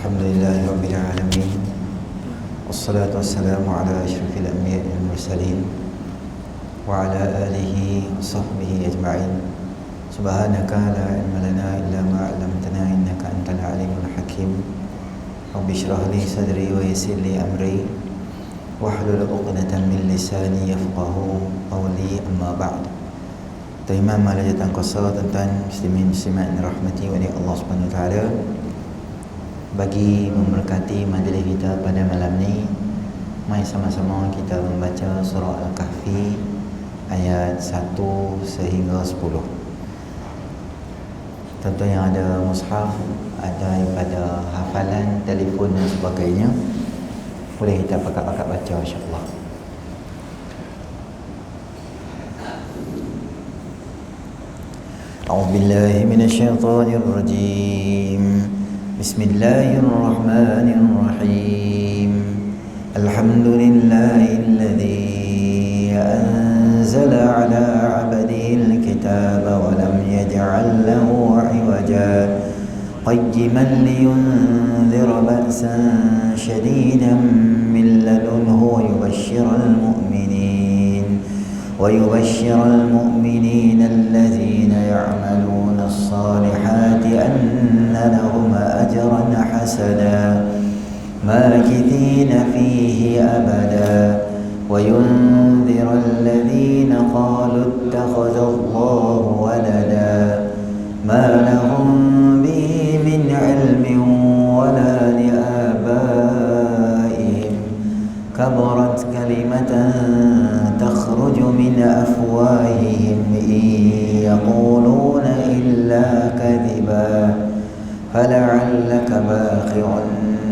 Alhamdulillahi Rabbil Alamin. Wassalatu wassalamu ala ashrafil anbiya'i wal mursalin wa ala alihi wa sahbihi ajma'in. Subhanaka la ilma lana illa ma 'allamtana innaka antal alimul hakim. Rabbi shrah li sadri wa yassir li amri wahlul 'uqdatam min lisani yafqahu qawli, amma ba'd. Tuan-tuan malaikat kuasa, tuan-tuan muslimin muslimat rahmati wa Allah Subhanahu wa taala, bagi memberkati majlis kita pada malam ni, mari sama-sama kita membaca surah Al-Kahfi ayat 1 sehingga 10. Tuan-tuan yang ada mushaf, ada daripada hafalan, telefon dan sebagainya, boleh kita pakat-pakat baca insya-Allah. A'udzu billahi minasyaitonir rajim. Bismillahirrahmanirrahim. Alhamdulillahilladzi anzala 'ala 'abdihi al-kitaba wa lam yaj'al lahu 'iwaja qayyiman liyunzira ba'san shadidan min ladunhu ويبشر المؤمنين الذين يعملون الصالحات أن لهم أجرا حسنا ماكثين فيه أبدا وينذر الذين قالوا اتخذ الله ولدا ما لهم به من علم ولا لآبائهم كبرت كلمة تخرج من أفواههم إن يقولون إلا كذبا فلعلك باخع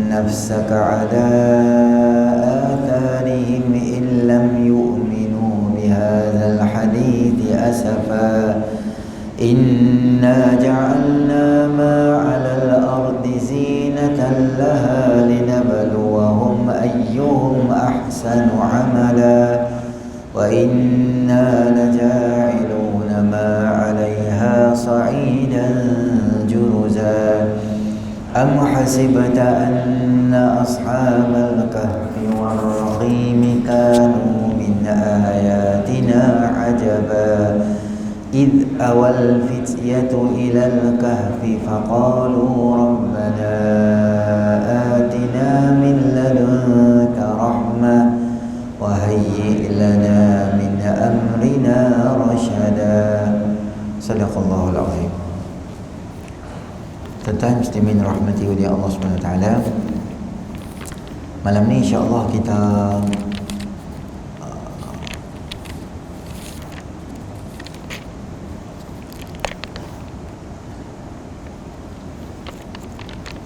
نفسك على آثارهم إن لم يؤمنوا بهذا الحديث أسفا إنا جعلنا ما على الأرض زينة لها لنبلوهم أيهم أحسن عملا وإنا لجاعلون ما عليها صعيدا جرزا أم حسبت أن أصحاب الكهف والرقيم كانوا من آياتنا عجبا إذ أوى الفتية إلى الكهف فقالوا ربنا آتنا من لدنك رحمة وهيئ لنا من أمرنا رشدا. Sadaqallahul azim. Tuan-tuan muslimin rahmati wa Allah Subhanahu wa taala, malam ni insya-Allah kita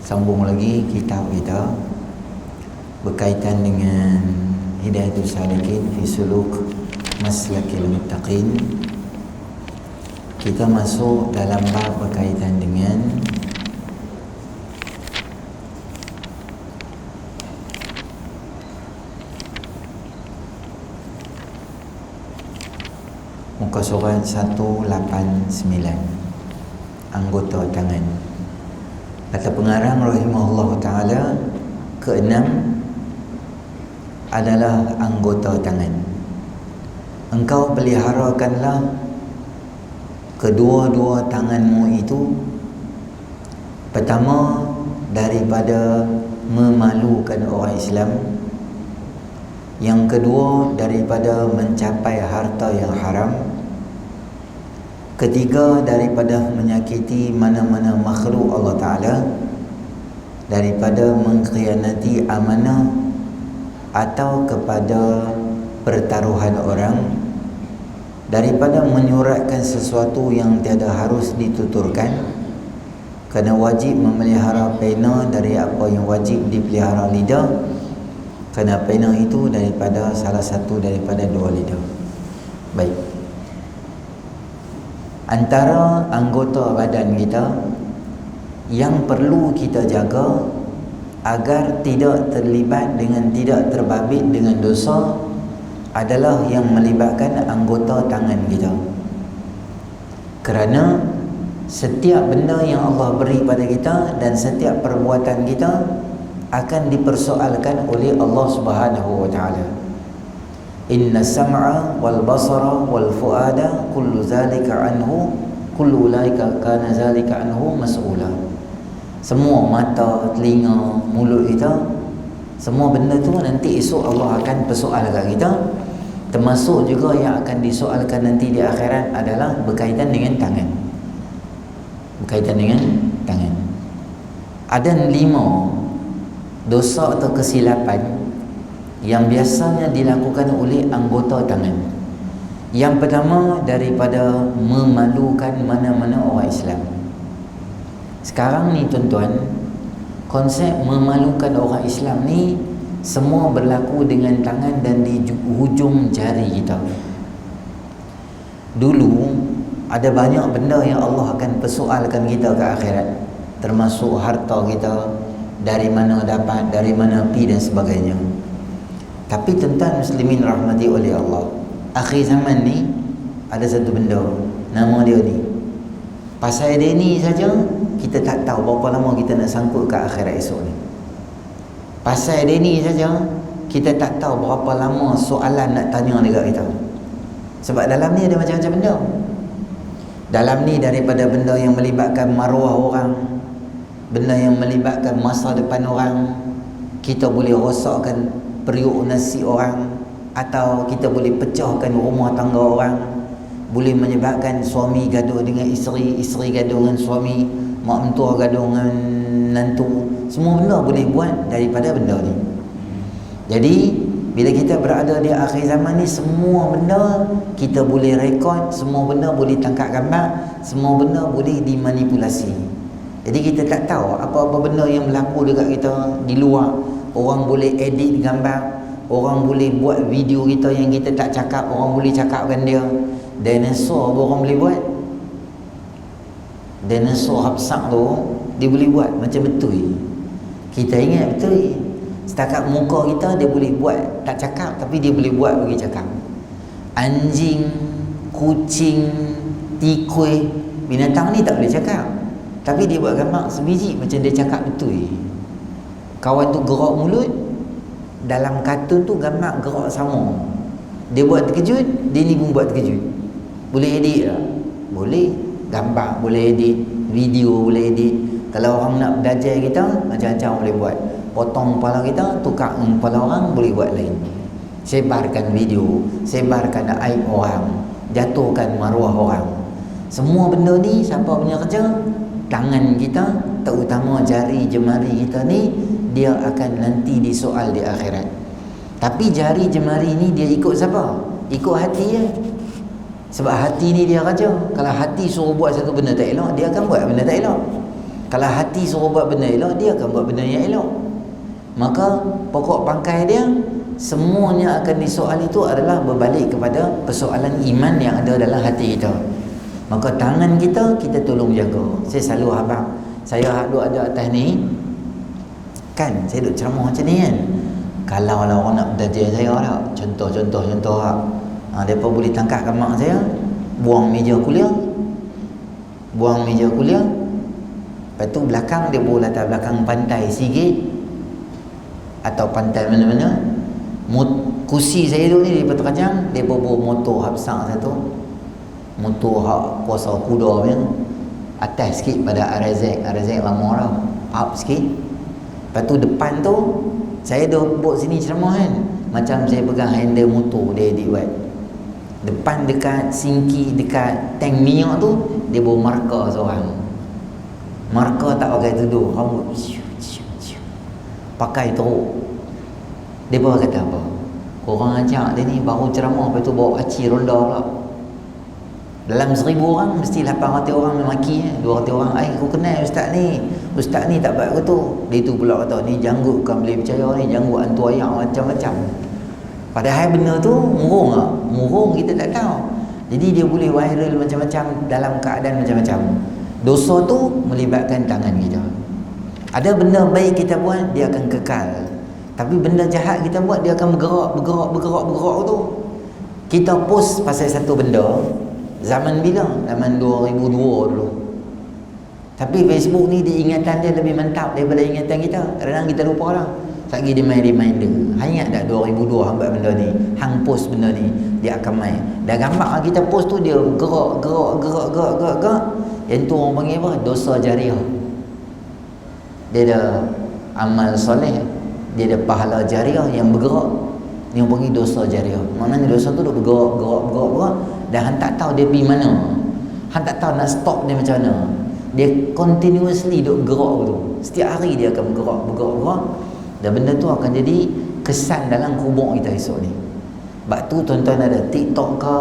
sambung lagi kitab kita berkaitan dengan Hidayatul Salikin fi Suluk Maslakil Muttaqin. Kita masuk dalam bab berkaitan dengan muka surat 189, anggota tangan. Kata pengarang rahimahullah ta'ala, keenam adalah anggota tangan. Engkau peliharakanlah kedua-dua tanganmu itu, pertama daripada memalukan orang Islam, yang kedua daripada mencapai harta yang haram, ketiga daripada menyakiti mana-mana makhluk Allah Ta'ala, daripada mengkhianati amanah atau kepada pertaruhan orang, daripada menyuratkan sesuatu yang tiada harus dituturkan, kerana wajib memelihara pena dari apa yang wajib dipelihara lidah, kerana pena itu daripada salah satu daripada dua lidah. Baik, antara anggota badan kita yang perlu kita jaga agar tidak terlibat dengan, tidak terbabit dengan dosa adalah yang melibatkan anggota tangan kita. Kerana setiap benda yang Allah beri pada kita dan setiap perbuatan kita akan dipersoalkan oleh Allah Subhanahu wa taala. Inna sam'a wal basara wal fuada kullu zalika anhu kullu ulaika kana zalika anhu mas'ula. Semua mata, telinga, mulut kita, semua benda tu nanti esok Allah akan persoalkan kita. Termasuk juga yang akan disoalkan nanti di akhirat adalah berkaitan dengan tangan. Berkaitan dengan tangan. Ada 5 dosa atau kesilapan yang biasanya dilakukan oleh anggota tangan. Yang pertama, daripada memalukan mana-mana orang Islam. Sekarang ni tuan-tuan, konsep memalukan orang Islam ni semua berlaku dengan tangan dan di hujung jari kita. Dulu ada banyak benda yang Allah akan persoalkan kita ke akhirat, termasuk harta kita, dari mana dapat, dari mana pi dan sebagainya. Tapi tuan-tuan muslimin rahmati oleh Allah, akhir zaman ni ada satu benda, nama dia ni. Pasal dia ni saja kita tak tahu berapa lama kita nak sangkut ke akhirat esok ni. Pasal dia ni saja kita tak tahu berapa lama soalan nak tanya dekat kita. Sebab dalam ni ada macam-macam benda. Dalam ni daripada benda yang melibatkan maruah orang, benda yang melibatkan masa depan orang, kita boleh rosakkan periuk nasi orang, atau kita boleh pecahkan rumah tangga orang, boleh menyebabkan suami gaduh dengan isteri, isteri gaduh dengan suami, mak mentua gaduh dengan menantu. Semua benda boleh buat daripada benda ni. Jadi bila kita berada di akhir zaman ni, semua benda kita boleh rekod, semua benda boleh tangkap gambar, semua benda boleh dimanipulasi. Jadi kita tak tahu apa-apa benda yang berlaku dekat kita di luar. Orang boleh edit gambar, orang boleh buat video kita yang kita tak cakap, orang boleh cakapkan dia. Dinosaur orang boleh buat. Dinosaur hapsak tu dia boleh buat macam betul. Kita ingat betul. Setakat muka kita dia boleh buat tak cakap, tapi dia boleh buat bagi cakap. Anjing, kucing, tikui, binatang ni tak boleh cakap, tapi dia buat gambar sebiji macam dia cakap betul. Kawan tu gerak mulut, dalam kartun tu gambar gerak sama. Dia buat terkejut, dia ni pun buat terkejut. Boleh edit tak? Boleh. Gambar boleh edit, video boleh edit. Kalau orang nak belajar kita, macam-macam boleh buat. Potong kepala kita, tukar kepala orang, boleh buat lain. Sebarkan video, sebarkan aib orang, jatuhkan maruah orang. Semua benda ni siapa punya kerja? Tangan kita, terutama jari jemari kita ni, dia akan nanti disoal di akhirat. Tapi jari jemari ni dia ikut siapa? Ikut hati je. Sebab hati ni dia kerja. Kalau hati suruh buat satu benda tak elok, dia akan buat benda tak elok. Kalau hati suruh buat benda elok, dia akan buat benda yang elok. Maka pokok pangkai dia, semuanya akan disoal itu adalah berbalik kepada persoalan iman yang ada dalam hati kita. Maka tangan kita, kita tolong jaga. Saya selalu habaq, saya duduk ada atas ni kan, saya duduk ceramah macam ni kan. Kalau lah orang nak belajar saya tak, contoh tak, mereka boleh tangkap mak saya, buang meja kuliah, lepas tu belakang dia boleh latar belakang pantai sikit atau pantai mana-mana. Kursi saya tu ni dia terkajang, dia bawa motor hapsang satu, motor hak kuasa kuda punya, atas sikit pada RZ lama tau, up sikit. Lepas tu depan tu saya dah buat sini ceramah kan, macam saya pegang handle motor dia buat. Depan dekat sinki, dekat tank minyak tu, dia bawa markah seorang. Markah tak pakai tudung, rambut pakai teruk. Dia bawa kata apa? Korang ajak dia ni baru ceramah, lepas tu bawa aci ronda pula. Dalam 1000 orang mesti 800 orang memaki, 200 orang, aku kenal ustaz ni tak baik ke tu. Dia tu pula kata, ni janggut bukan boleh percaya, ni janggut hantu ayam macam-macam. Padahal benda tu murung tak? Murung kita tak tahu. Jadi dia boleh viral macam-macam dalam keadaan macam-macam. Dosa tu melibatkan tangan kita. Ada benda baik kita buat, dia akan kekal. Tapi benda jahat kita buat, dia akan bergerak tu. Kita post pasal satu benda zaman bila? Zaman 2002 dulu. Tapi Facebook ni diingatan dia lebih mantap daripada ingatan kita. Kadang-kadang kita lupa lah. Lagi dia main reminder. Hang ingat tak 2002 hang buat benda ni, hang post benda ni, dia akan main. Dah gambar kita post tu dia gerak. Yang tu orang panggil apa? Dosa jariah. Dia ada amal soleh, dia ada pahala jariah yang bergerak. Ni orang panggil dosa jariah. Maknanya dosa tu duk bergerak. Dan hang tak tahu dia pergi mana. Hang tak tahu nak stop dia macam mana. Dia continuously duk gerak tu. Setiap hari dia akan bergerak. Dan benda tu akan jadi kesan dalam kubur kita esok ni. Sebab tu tuan-tuan ada TikTok ke,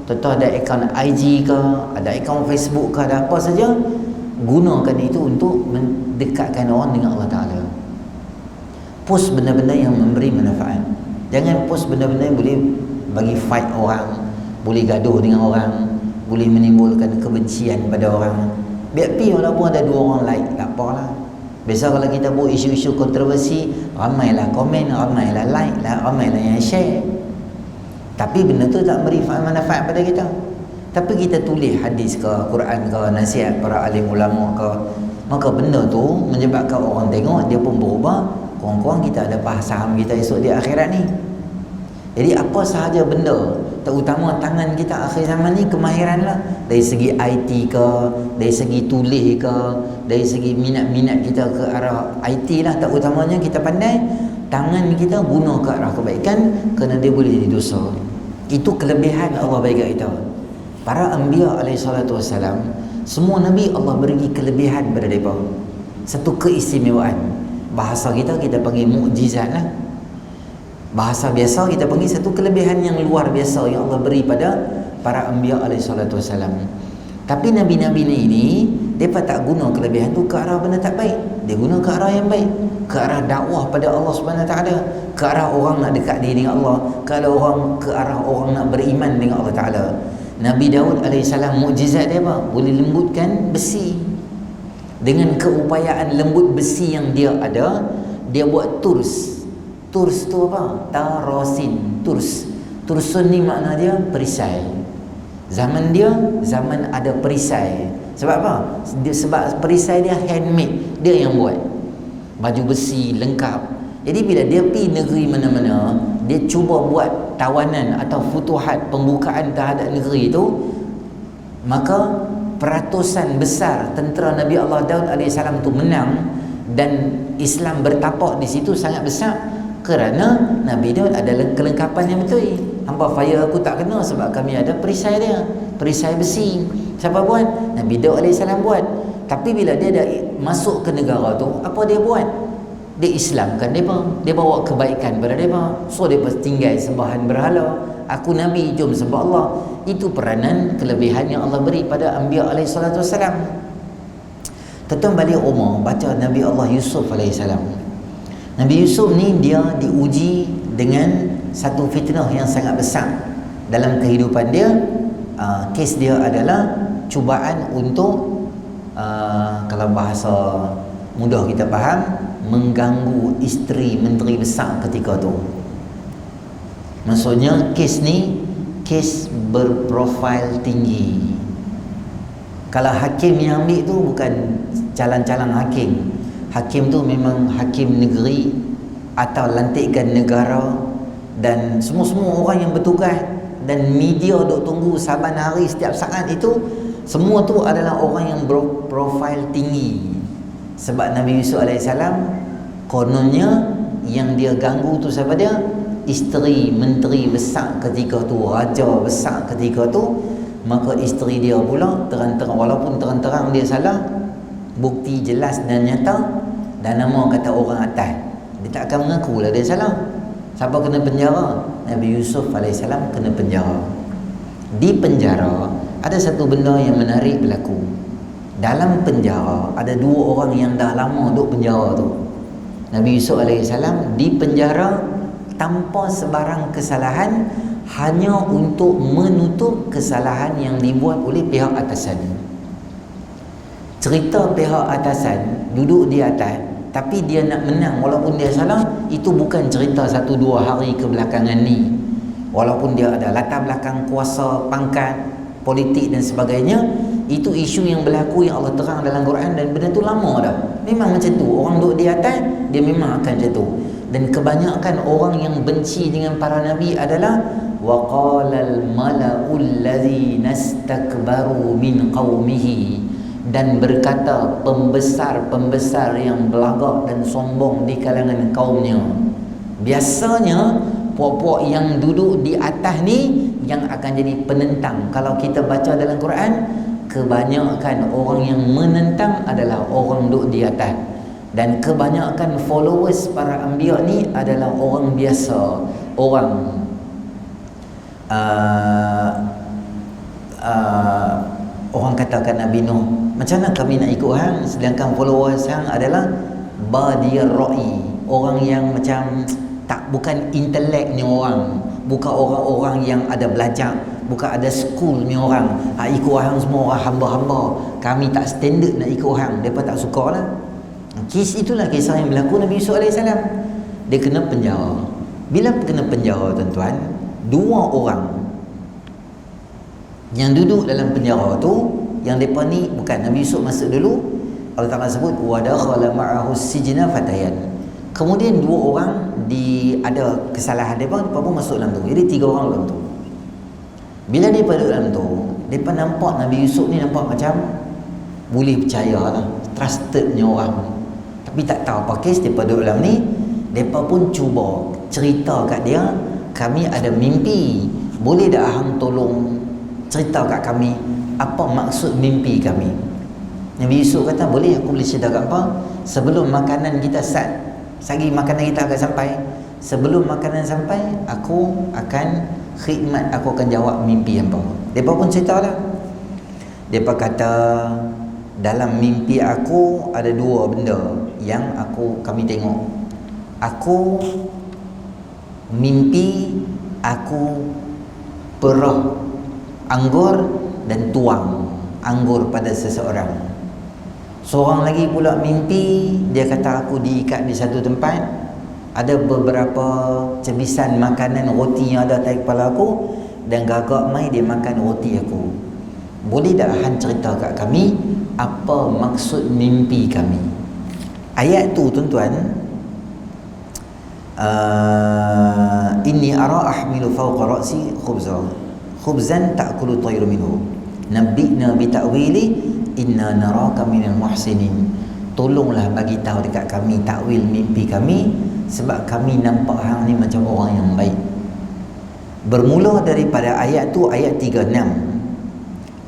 tuan-tuan ada akaun IG ke, ada akaun Facebook ke, ada apa saja, gunakan itu untuk mendekatkan orang dengan Allah Ta'ala. Post benda-benda yang memberi manfaat. Jangan post benda-benda yang boleh bagi fight orang, boleh gaduh dengan orang, boleh menimbulkan kebencian pada orang. Biar pi walaupun ada 2 orang like, tak apalah. Biasa kalau kita buat isu-isu kontroversi, ramailah komen, ramailah like, ramailah yang share. Tapi benda tu tak beri manfaat pada kita. Tapi kita tulis hadis ke, Quran ke, nasihat para alim ulama ke, maka benda tu menyebabkan orang tengok, dia pun berubah. Kurang-kurang kita ada faham kita esok di akhirat ni. Jadi apa sahaja benda, terutama tangan kita akhir zaman ni, kemahiran lah. Dari segi IT ke, dari segi tulis ke, dari segi minat-minat kita ke arah IT lah, terutamanya kita pandai tangan kita guna ke arah kebaikan, kerana dia boleh jadi dosa. Itu kelebihan Allah bagi kita. Para anbiya alaihi salatu wassalam, semua nabi Allah beri kelebihan pada mereka. Satu keistimewaan. Bahasa kita panggil mukjizat lah. Bahasa biasa kita panggil satu kelebihan yang luar biasa yang Allah beri pada para anbiya alaihi salatu wassalam. Tapi nabi-nabi ini mereka tak guna kelebihan tu ke arah benda tak baik. Dia guna ke arah yang baik, ke arah dakwah pada Allah Subhanahu Wa Taala, ke arah orang nak dekat diri dengan Allah, ke arah orang nak beriman dengan Allah Taala. Nabi Daud alaihissalam, mukjizat dia apa? Boleh lembutkan besi. Dengan keupayaan lembut besi yang dia ada, dia buat turs. Turs tu apa? Tarosin. Tursun ni makna dia perisai. Zaman dia, zaman ada perisai. Sebab apa? Sebab perisai dia handmade. Dia yang buat. Baju besi lengkap. Jadi bila dia pergi negeri mana-mana, dia cuba buat tawanan atau futuhat, pembukaan terhadap negeri itu, maka peratusan besar tentera Nabi Allah Daud AS tu menang, dan Islam bertapak di situ sangat besar kerana Nabi Daud ada kelengkapan yang betul. Hampa fire aku tak kena sebab kami ada perisai dia, perisai besi. Siapa buat? Nabi Daud AS buat. Tapi bila dia dah masuk ke negara tu, apa dia buat? Dia Islamkan mereka. Dia bawa kebaikan pada mereka. So mereka tinggal sembahan berhala. Aku Nabi, jom sembah Allah. Itu peranan kelebihan yang Allah beri pada Anbiya alaihi salatu wassalam. Tuan balik Umar, baca Nabi Allah Yusuf alaihi salam. Nabi Yusuf ni dia diuji dengan satu fitnah yang sangat besar dalam kehidupan dia. Kes dia adalah cubaan untuk kalau bahasa mudah kita faham, mengganggu isteri menteri besar ketika tu. Maksudnya kes ni kes berprofil tinggi. Kalau hakim yang ambil tu bukan calang-calang hakim. Hakim tu memang hakim negeri atau lantikan negara, dan semua-semua orang yang bertugas dan media duk tunggu saban hari setiap saat itu, semua tu adalah orang yang berprofil tinggi. Sebab Nabi Yusuf AS kononnya yang dia ganggu tu siapa dia? Isteri menteri besar ketika tu, raja besar ketika tu. Maka isteri dia pula terang-terang, walaupun terang-terang dia salah, bukti jelas dan nyata, dan nama kata orang atas, dia tak akan mengaku lah dia salah. Siapa kena penjara? Nabi Yusuf AS kena penjara. Di penjara ada satu benda yang menarik berlaku. Dalam penjara ada 2 orang yang dah lama duduk penjara tu. Nabi Yusuf AS di penjara tanpa sebarang kesalahan, hanya untuk menutup kesalahan yang dibuat oleh pihak atasan. Cerita pihak atasan duduk di atas, tapi dia nak menang walaupun dia salah, itu bukan cerita 1-2 hari kebelakangan ni. Walaupun dia ada latar belakang kuasa, pangkat, politik dan sebagainya, itu isu yang berlaku yang Allah terang dalam Quran, dan benda tu lama dah. Memang macam tu. Orang duduk di atas, dia memang akan macam tu. Dan kebanyakan orang yang benci dengan para nabi adalah waqalal mala'ul ladzina istakbaru min qaumihi, dan berkata pembesar-pembesar yang belagak dan sombong di kalangan kaumnya. Biasanya puak-puak yang duduk di atas ni yang akan jadi penentang. Kalau kita baca dalam Quran, kebanyakan orang yang menentang adalah orang duduk di atas, dan kebanyakan followers para anbiya ni adalah orang biasa, orang orang katakan Nabi Nuh, macam mana kami nak ikut hang sedangkan followers hang adalah badiyar ra'i, orang yang macam bukan inteleknya orang, bukan orang-orang yang ada belajar, bukan ada school ni orang. Ikut hang semua orang hamba-hamba, kami tak standard nak ikut hang, mereka tak suka lah. Itulah kisah yang berlaku Nabi Yusuf AS. Dia kena penjara. Bila kena penjara, tuan-tuan, dua orang yang duduk dalam penjara tu, yang mereka ni bukan Nabi Yusuf masuk dulu, Allah Ta'ala sebut wa dakhala ma'ahu sijna fatayan. Kemudian dua orang ada kesalahan mereka pun masuk dalam tu. Jadi 3 orang dalam tu. Bila mereka duduk dalam tu, mereka nampak Nabi Yusuf ni nampak macam boleh percaya lah, trustednya orang. Tapi tak tahu apa kes mereka duduk dalam ni. Mereka pun cuba cerita kat dia, kami ada mimpi, boleh tak hang tolong cerita kat kami apa maksud mimpi kami. Nabi Yusuf kata, boleh, aku boleh cerita kat apa. Sebelum makanan kita sagi makanan kita akan sampai, sebelum makanan sampai, aku akan khidmat, aku akan jawab mimpi hampa. Mereka pun cerita lah. Mereka kata, dalam mimpi aku ada 2 benda yang kami tengok. Aku mimpi aku perah anggur dan tuang anggur pada seseorang. Seorang lagi pula mimpi, dia kata aku diikat di satu tempat, ada beberapa cebisan makanan roti yang ada atas kepala aku, dan gagak mai dia makan roti aku. Boleh tak hang cerita kat kami apa maksud mimpi kami? Ayat tu, tuan-tuan, inni ara ahmilu fawqa ra'si khubzan ta'kulu tayru minhu nabbi'na bi ta'wili inna naraka minal muhsinin. Tolonglah bagi tahu dekat kami takwil mimpi kami, sebab kami nampak hang ni macam orang yang baik. Bermula daripada ayat tu, ayat 36,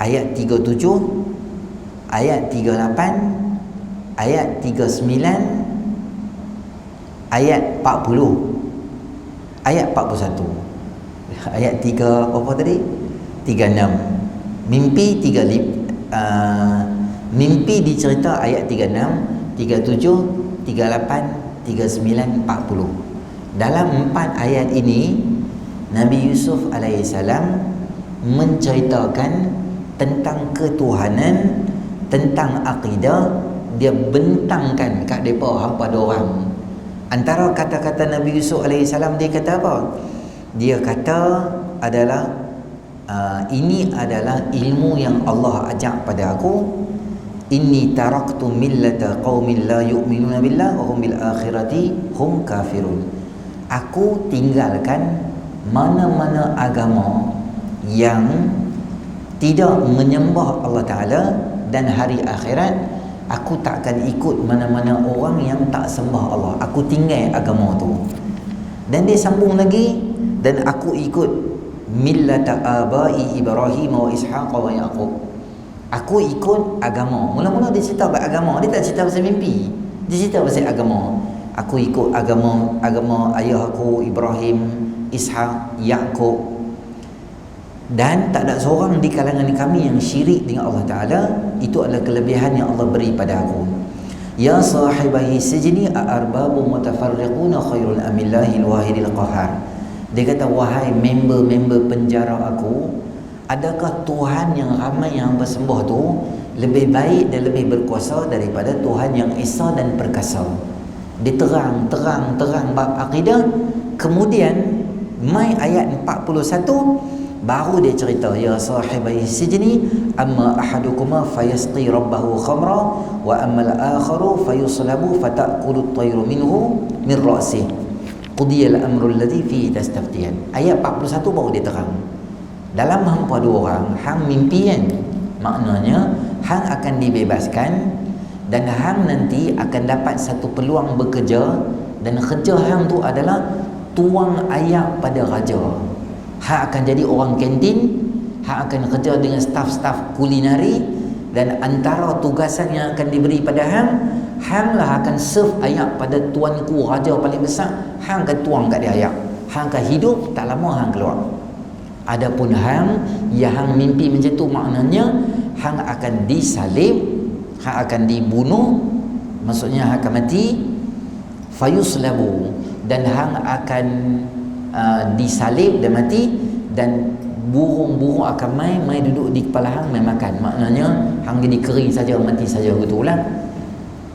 ayat 37, ayat 38, ayat 39, ayat 40, ayat 41, ayat 3 apa tadi? 36. Mimpi dicerita ayat 36, 37, 38, 39, 40. Dalam 4 ayat ini Nabi Yusuf alaihissalam menceritakan tentang ketuhanan, tentang akidah. Dia bentangkan kat mereka hampa dorang. Antara kata-kata Nabi Yusuf alaihissalam, dia kata apa? Dia kata adalah ini adalah ilmu yang Allah ajak pada aku. Inni taraktu millata qaumin la yu'minuna billah wa hum bil akhirati hum kafirun. Aku tinggalkan mana-mana agama yang tidak menyembah Allah Ta'ala dan hari akhirat. Aku tak akan ikut mana-mana orang yang tak sembah Allah. Aku tinggal agama tu. Dan dia sambung lagi, dan aku ikut millata abai Ibrahim wa Ishaq wa Yaqub. Aku ikut agama. Mula-mula dia cerita pasal agama, dia tak cerita pasal mimpi. Dia cerita pasal agama. Aku ikut agama ayah aku Ibrahim, Ishaq, Yaqub. Dan tak ada seorang di kalangan kami yang syirik dengan Allah Ta'ala. Itu adalah kelebihan yang Allah beri pada aku. Ya sahibahi sijni a'arbabu mutafarriquna khairul amillahil wahidil qahar. Dia kata, wahai member-member penjara aku, adakah Tuhan yang ramai yang bersembah tu lebih baik dan lebih berkuasa daripada Tuhan yang esa dan perkasa? Dia terang bab akidah. Kemudian mai ayat 41, baru dia cerita, ya sahibai sijni amma ahadukuma fayasqi rabbahu khamra wa amma al-akharu fayuslabu fata'kulu at-tayru minhu min ra'sih qudiyal amru alladhi fihi tastaftiyan. Ayat 41 baru dia terang. Dalam hampa dua orang hang mimpi kan, maknanya hang akan dibebaskan dan hang nanti akan dapat satu peluang bekerja, dan kerja hang tu adalah tuang ayak pada raja. Hang akan jadi orang kantin, hang akan kerja dengan staf-staf kulinari, dan antara tugasan yang akan diberi pada hang lah akan serve ayak pada tuanku raja paling besar. Hang akan tuang kat dia ayak, hang akan hidup, tak lama hang keluar. Adapun hang yang mimpi macam tu, maknanya hang akan disalib, hang akan dibunuh, maksudnya hang akan mati, fayuslabu, dan hang akan disalib dan mati, dan burung-burung akan mai duduk di kepala hang, mai makan. Maknanya hang jadi kering saja, mati saja, betul lah.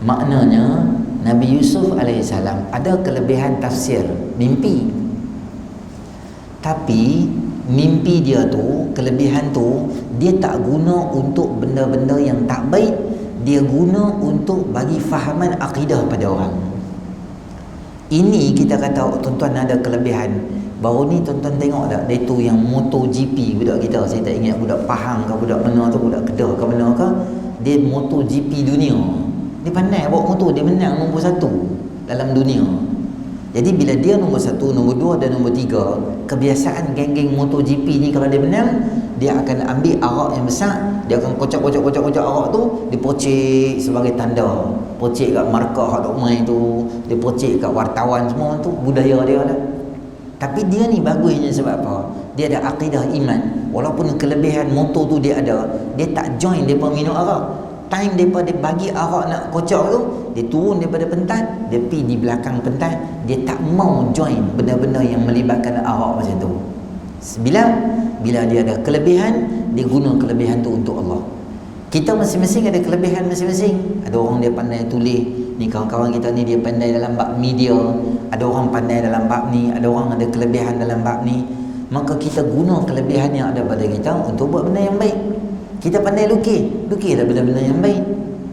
Maknanya Nabi Yusuf alaihissalam ada kelebihan tafsir mimpi, tapi mimpi dia tu, kelebihan tu, dia tak guna untuk benda-benda yang tak baik, dia guna untuk bagi fahaman akidah pada orang. Ini kita kata tuan-tuan ada kelebihan. Baru ni tuan-tuan tengok tak, dia tu yang MotoGP budak kita, saya tak ingat budak Pahang ke budak mana tu, budak Kedah ke mana ke, dia MotoGP dunia. Dia pandai bawa motor, dia menang nombor 1 dalam dunia. Jadi bila dia nombor 1, nombor 2 dan nombor 3, kebiasaan geng-geng MotoGP ni kalau dia menang, dia akan ambil arak yang besar, dia akan kocok arak tu, dia pocek sebagai tanda, pocek kat markah hak dok main tu, dia pocek kat wartawan semua tu, budaya dia lah. Tapi dia ni bagusnya sebab apa? Dia ada akidah iman. Walaupun kelebihan motor tu dia ada, dia tak join depa minum arak. Time depa dia bagi arak nak kocok tu, dia turun daripada pentat, dia pergi di belakang pentat, dia tak mau join benda-benda yang melibatkan arak macam tu. Bila dia ada kelebihan, dia guna kelebihan tu untuk Allah. Kita masing-masing ada kelebihan masing-masing. Ada orang dia pandai tulis, ni kawan-kawan kita ni dia pandai dalam bab media, ada orang pandai dalam bab ni, ada orang ada kelebihan dalam bab ni. Maka kita guna kelebihan yang ada pada kita untuk buat benda yang baik. Kita pandai lukislah benda-benda yang baik.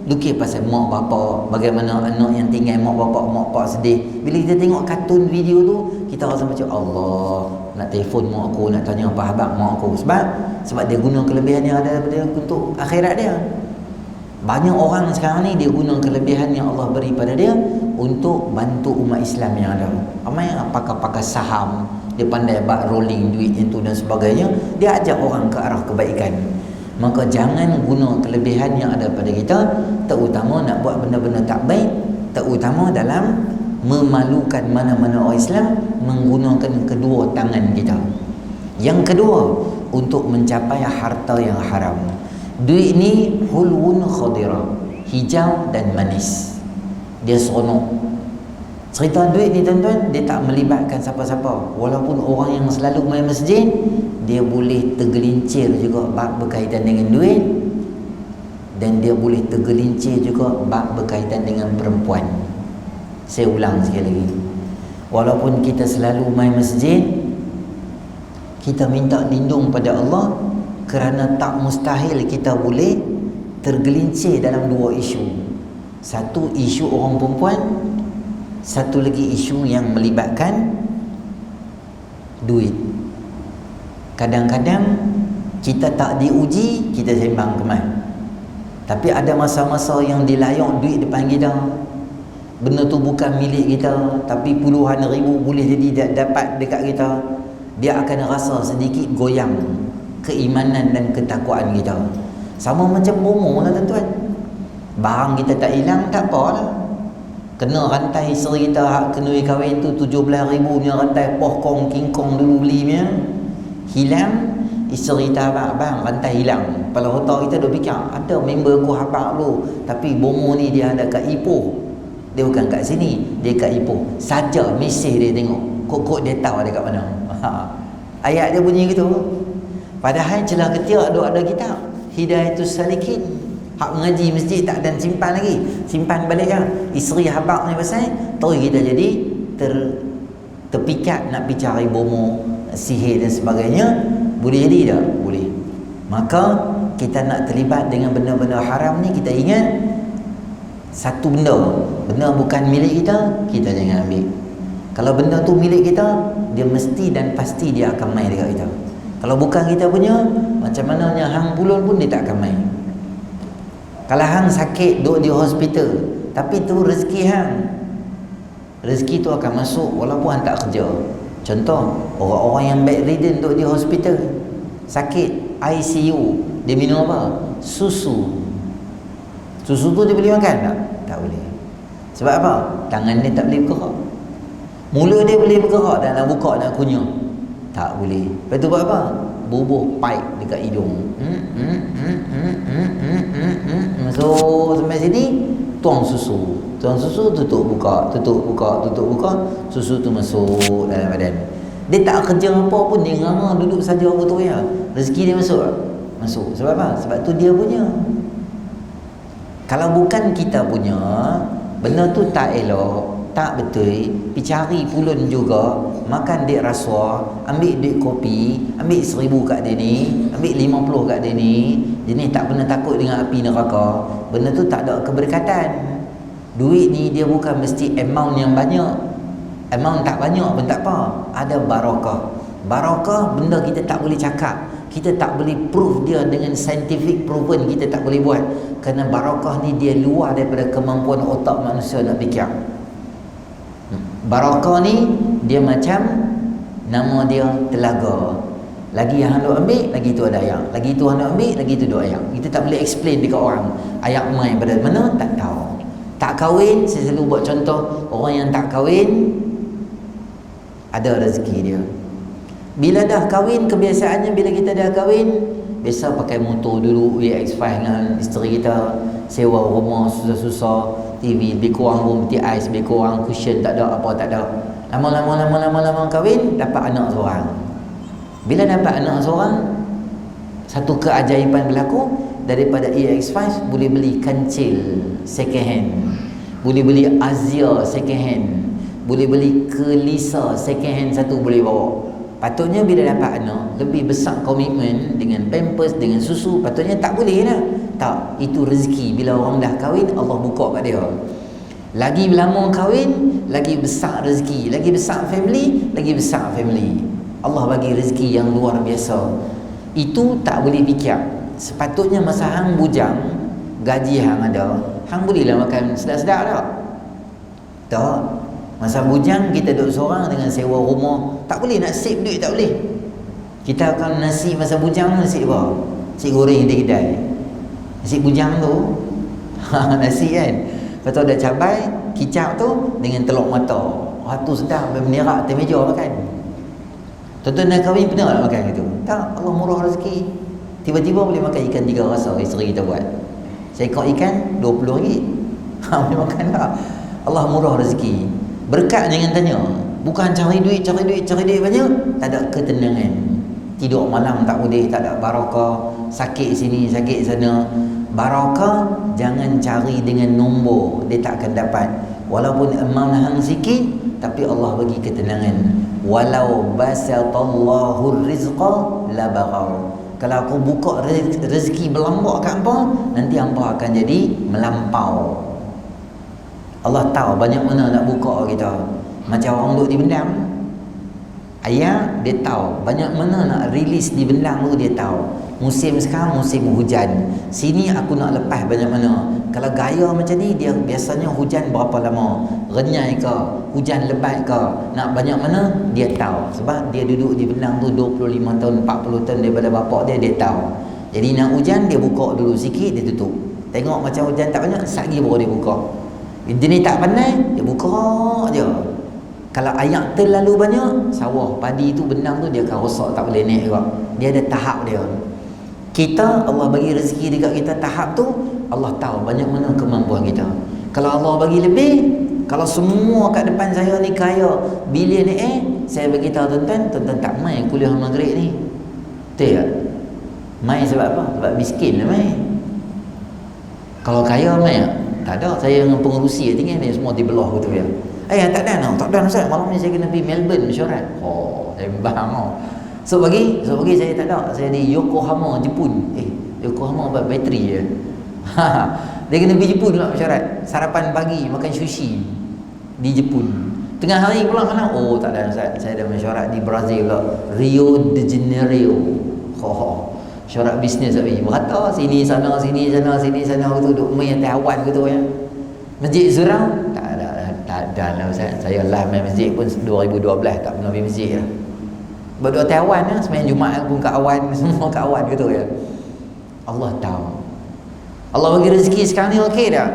Lukis pasal mak bapak, bagaimana anak yang tinggal mak bapak sedih. Bila kita tengok kartun video tu, kita rasa macam Allah, nak telefon mak aku, nak tanya apa khabar mak aku. Sebab dia guna kelebihan yang ada daripada untuk akhirat dia. Banyak orang sekarang ni dia guna kelebihan yang Allah beri pada dia untuk bantu umat Islam yang ada. Ramai pakar-pakar saham, dia pandai buat rolling duit itu dan sebagainya, dia ajak orang ke arah kebaikan. Maka jangan guna kelebihan yang ada pada kita, terutama nak buat benda-benda tak baik, terutama dalam memalukan mana-mana orang Islam, menggunakan kedua tangan kita. Yang kedua, untuk mencapai harta yang haram. Duit ni hulwun khadira, hijau dan manis, dia seronok. Cerita duit ni tuan-tuan, dia tak melibatkan siapa-siapa. Walaupun orang yang selalu main masjid, dia boleh tergelincir juga bab berkaitan dengan duit, dan dia boleh tergelincir juga bab berkaitan dengan perempuan. Saya ulang sekali lagi, walaupun kita selalu main masjid, kita minta lindung pada Allah, kerana tak mustahil kita boleh tergelincir dalam dua isu. Satu isu orang perempuan, satu lagi isu yang melibatkan duit. Kadang-kadang kita tak diuji, kita sembang kemas. Tapi ada masa-masa yang dilayak duit depan kita, benda tu bukan milik kita, tapi puluhan ribu boleh jadi dapat dekat kita, dia akan rasa sedikit goyang keimanan dan ketakwaan kita. Sama macam bomo lah tuan-tuan. Barang kita tak hilang, tak apalah. Kena rantai isteri kita hak kenui kahwin tu 17,000 punya rantai pohkong kingkong dulu beli punya, hilang, isteri kita abang rantai hilang. Kepala otak kita duk fikir, ada member aku habaq dulu, tapi bomo ni dia ada kat Ipoh, dia bukan kat sini, dia kat Ipoh saja. Mesej dia tengok, kok dia tahu ada kat mana. Ayat dia bunyi gitu. Padahal celah ketiak ada kitab Hidayatus Salikin, hak mengaji masjid tak dan simpan lagi, simpan balik kan. Isteri habaq ni pasal terus kita jadi terpikat nak pergi cari bomo, sihir dan sebagainya. Boleh jadi tak? Boleh. Maka kita nak terlibat dengan benda-benda haram ni, kita ingat satu benda bukan milik kita, kita jangan ambil. Kalau benda tu milik kita, dia mesti dan pasti dia akan main dekat kita. Kalau bukan kita punya, macam mananya hang pulun pun dia tak akan main. Kalau hang sakit duduk di hospital, tapi tu rezeki hang, rezeki tu akan masuk walaupun hang tak kerja. Contoh, orang-orang yang bedridden duduk di hospital, sakit, ICU, dia minum apa? Susu. Susu tu dia boleh makan tak? Tak boleh. Sebab apa? Tangan dia tak boleh bergerak. Mula dia boleh bergerak dan nak buka, nak kunyah, tak boleh. Lepas tu buat apa? Bubuh pipe dekat hidung, masuk sampai sini, tuang susu, tutup buka, susu tu masuk dalam badan. Dia tak kerja apa pun, dia nganga duduk saja betul ya. Rezeki dia masuk. Sebab apa? Sebab tu dia punya. Kalau bukan kita punya, benda tu tak elok, tak betul, pergi cari pulun juga, makan duit rasuah, ambil duit kopi, ambil 1,000 kat dia ni, ambil 50 kat dia ni, jenis tak pernah takut dengan api neraka. Benda tu tak ada keberkatan. Duit ni dia bukan mesti amount yang banyak, amount tak banyak pun tak apa, ada barakah. Barakah benda kita tak boleh cakap, kita tak boleh prove dia dengan scientific proven, kita tak boleh buat, kerana barakah ni dia luar daripada kemampuan otak manusia nak fikir. Barakah ni dia macam nama dia telaga. Lagi yang hendak ambil, lagi tu ada ayat. Lagi tu hendak ambil, lagi tu dua ayat. Kita tak boleh explain dekat orang. Ayat main pada mana tak tahu. Tak kahwin, saya selalu buat contoh, orang yang tak kahwin ada rezeki dia. Bila dah kahwin, kebiasaannya bila kita dah kahwin, biasa pakai motor dulu, EX5 dengan isteri kita, sewa rumah susah-susah, TV lebih kurang pun peti ais, lebih kurang cushion tak ada, apa tak ada. Lama-lama kahwin, dapat anak seorang. Bila dapat anak seorang, satu keajaiban berlaku, daripada EX5 boleh beli kancil second hand, boleh beli Azia second hand, boleh beli Kelisa second hand satu boleh bawa. Patutnya bila dapat anak, lebih besar komitmen dengan pampers, dengan susu, patutnya tak boleh lah. Tak, itu rezeki. Bila orang dah kahwin, Allah buka kat dia. Lagi lama kahwin, lagi besar rezeki. Lagi besar family, lagi besar family. Allah bagi rezeki yang luar biasa. Itu tak boleh fikir. Sepatutnya masa hang bujang, gaji hang ada, hang bolehlah makan sedap-sedap tak? Tak. Masa bujang kita duduk seorang dengan sewa rumah, tak boleh nak save duit, tak boleh. Kita akan nasi masa bujang, nasi apa? Nasi goreng di kedai. Nasi bujang tu nasi kan, lepas tu ada cabai, kicap tu dengan telur mata. Wah tu sedap, bermenerak atas meja makan. Tuan-tuan nak kahwin pernah nak makan gitu? Tak, Allah murah rezeki. Tiba-tiba boleh makan ikan 3 rasa, isteri kita buat. Seekor ikan RM20. Boleh makan tak? Allah murah rezeki. Berkat jangan tanya. Bukan cari duit banyak, tak ada ketenangan. Tidur malam tak boleh, tak ada barakah. Sakit sini, sakit sana. Barakah jangan cari dengan nombor, dia tak akan dapat. Walaupun amount hang sikit, tapi Allah bagi ketenangan. Walau basatallahu rizqa labaghaw. Kalau aku buka rezeki berlambak kat hangpa, nanti hangpa akan jadi melampau. Allah tahu banyak mana nak buka kita. Macam orang duduk di bendang, ayah dia tahu banyak mana nak release di bendang tu, dia tahu. Musim sekarang musim hujan, sini aku nak lepas banyak mana. Kalau gaya macam ni, dia biasanya hujan berapa lama, renyai ke, hujan lebat ke, nak banyak mana, dia tahu. Sebab dia duduk di bendang tu 25 tahun, 40 tahun daripada bapak dia, dia tahu. Jadi nak hujan, dia buka dulu sikit, dia tutup. Tengok macam hujan tak banyak, sagi baru dia buka. Jenis tak pandai, dia buka je. Kalau ayak terlalu banyak, sawah, padi tu, bendang tu dia akan rosak, tak boleh naik juga. Dia ada tahap dia. Kita, Allah bagi rezeki dekat kita tahap tu, Allah tahu banyak mana kemampuan kita. Kalau Allah bagi lebih, kalau semua kat depan saya ni kaya, bilion saya bagi tahu tuan-tuan tak main kuliah maghrib ni. Betul tak? Main sebab apa? Sebab miskin lah main. Kalau kaya main tak ada. Saya dengan pengerusi tinggal ni semua dibelah betul ya. Tak ada Ustaz, malam ni saya kena pergi Melbourne mesyuarat. Oh, sembang So pagi saya tak ada. Saya di Yokohama, Jepun. Yokohama apa? Bateri je. Dia kena pergi Jepun pula syarat. Sarapan pagi makan sushi di Jepun. Tengah hari pula kan, oh tak ada Ustaz, saya ada mesyuarat di Brazil pula, Rio de Janeiro. Syarat bisnes tapi berata sini sana tu duk main atas awan gitu ya. Masjid Surau tak ada lah Ustaz. Saya lah main masjid pun 2012 tak pernah pergi masjid lah. Berdua atas awan lah, sembahyang Jumaat pun kat awan, semua kat awan gitu ya. Allah tahu. Allah bagi rezeki sekarang ni okey tak?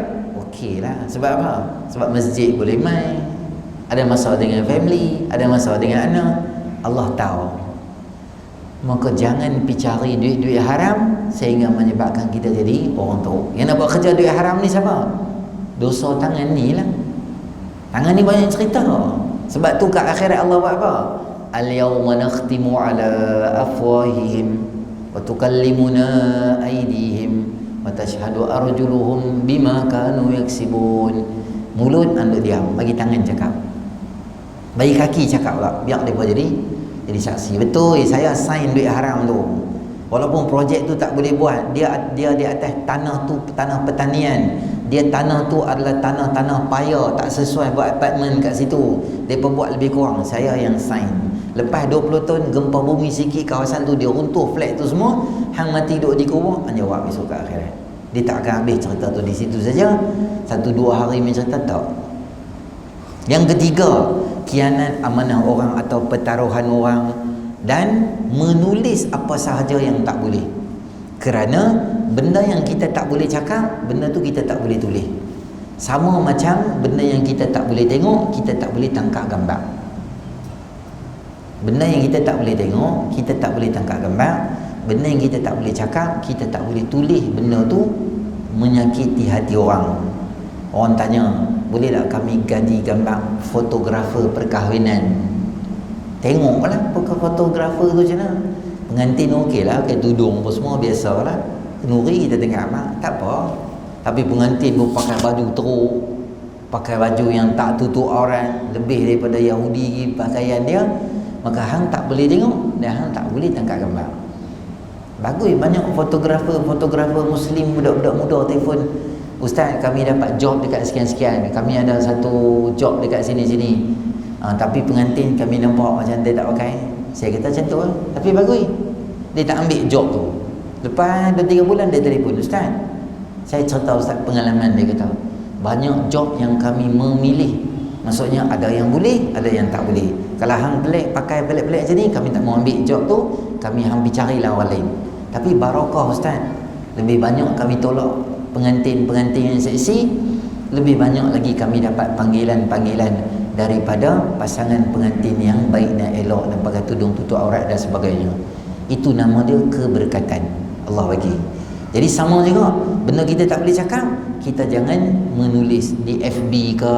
Okey lah. Sebab apa? Sebab masjid boleh main, ada masalah dengan family, ada masalah dengan anak. Allah tahu. Maka jangan pergi cari duit-duit haram sehingga menyebabkan kita jadi orang teruk. Yang nak buat kerja duit haram ni siapa? Dosa tangan ni lah. Tangan ni banyak cerita. Sebab tu kat akhirat Allah buat apa? Al-yawma nakhtimu ala afwahihim wa tukallimuna aydihim wa tashhadu arjuluhum bima kanu yaksibun. Mulut anduk diam, bagi tangan cakap, bagi kaki cakap pula, biar mereka jadi saksi. Betul, saya sign duit haram tu. Walaupun projek tu tak boleh buat, dia di atas tanah tu, tanah pertanian. Dia tanah tu adalah tanah paya, tak sesuai buat apartmen kat situ. Depa buat lebih kurang, saya yang sign. Lepas 20 tahun gempa bumi sikit, kawasan tu dia runtuh, flat tu semua, hang mati duduk di kubur, hang jawab besok kat akhirat. Dia tak akan habis cerita tu di situ saja. 1-2 hari mencerita tak. Yang ketiga, khianat amanah orang atau pertaruhan orang, dan menulis apa sahaja yang tak boleh. Kerana benda yang kita tak boleh cakap, benda tu kita tak boleh tulis. Sama macam benda yang kita tak boleh tengok, kita tak boleh tangkap gambar. Benda yang kita tak boleh tengok, kita tak boleh tangkap gambar. Benda yang kita tak boleh cakap, kita tak boleh tulis. Benda tu menyakiti hati orang. Orang tanya, boleh tak kami gaji gambar fotografer perkahwinan? Tengoklah fotografer tu macam mana. Pengantin okey lah, pakai tudung apa semua biasa lah. Kenuri kita tengok amat, tak apa. Tapi pengantin pun pakai baju teruk, pakai baju yang tak tutup aurat, lebih daripada Yahudi pakaian dia. Maka hang tak boleh tengok dan hang tak boleh tangkap gambar. Bagus, banyak fotografer Muslim, budak-budak muda telefon, Ustaz kami dapat job dekat sekian-sekian, kami ada satu job dekat sini-sini, tapi pengantin kami nampak macam dia tak pakai. Saya kata macam tu lah. Tapi bagus, dia tak ambil job tu. Lepas 2-3 bulan dia telefon, Ustaz saya cerita Ustaz pengalaman. Dia kata banyak job yang kami memilih, maksudnya ada yang boleh, ada yang tak boleh. Kalau hang pelik pakai pelik-pelik macam ni, kami tak mau ambil job tu, kami hampir carilah orang lain. Tapi barakah Ustaz, lebih banyak kami tolak pengantin-pengantin yang seksi, lebih banyak lagi kami dapat panggilan-panggilan daripada pasangan pengantin yang baik dan elok dan pakai tudung tutup aurat dan sebagainya. Itu nama dia keberkatan Allah bagi. Jadi sama juga, benda kita tak boleh cakap, kita jangan menulis di FB ke,